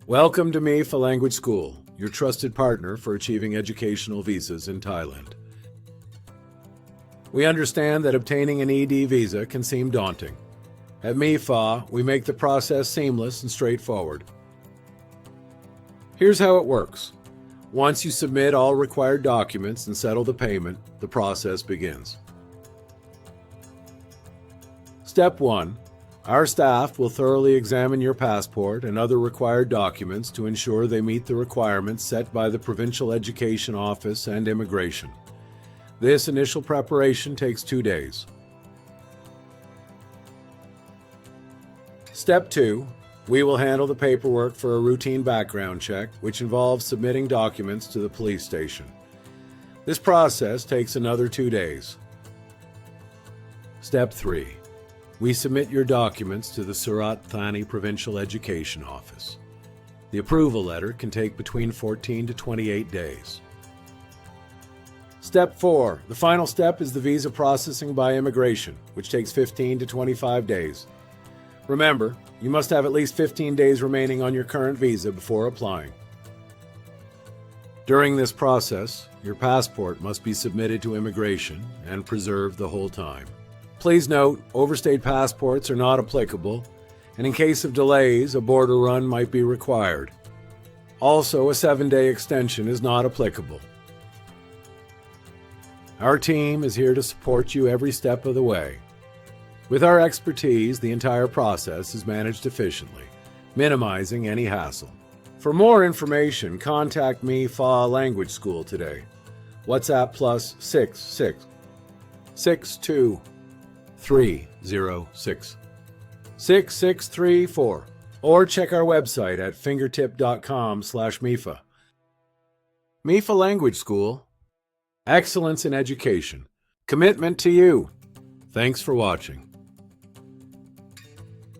Welcome to MEE FAH Language School, your trusted partner for achieving educational visas in Thailand. We understand that obtaining an ED visa can seem daunting. At MEE FAH, we make the process seamless and straightforward. Here's how it works. Once you submit all required documents and settle the payment, the process begins. Step 1. Our staff will thoroughly examine your passport and other required documents to ensure they meet the requirements set by the Provincial Education Office and Immigration. This initial preparation takes 2 days. Step 2. We will handle the paperwork for a routine background check, which involves submitting documents to the police station. This process takes another 2 days. Step 3. We submit your documents to the Surat Thani Provincial Education Office. The approval letter can take between 14 to 28 days. Step 4. The final step is the visa processing by immigration, which takes 15 to 25 days. Remember, you must have at least 15 days remaining on your current visa before applying. During this process, your passport must be submitted to immigration and preserved the whole time. Please note, overstayed passports are not applicable, and in case of delays, a border run might be required. Also, a 7-day extension is not applicable. Our team is here to support you every step of the way. With our expertise, the entire process is managed efficiently, minimizing any hassle. For more information, contact MEE FAH Language School today. WhatsApp +66 62 306 6634 or check our website at fingertip.com/MEFA. MEE FAH Language School. Excellence in education. Commitment to you. Thanks for watching.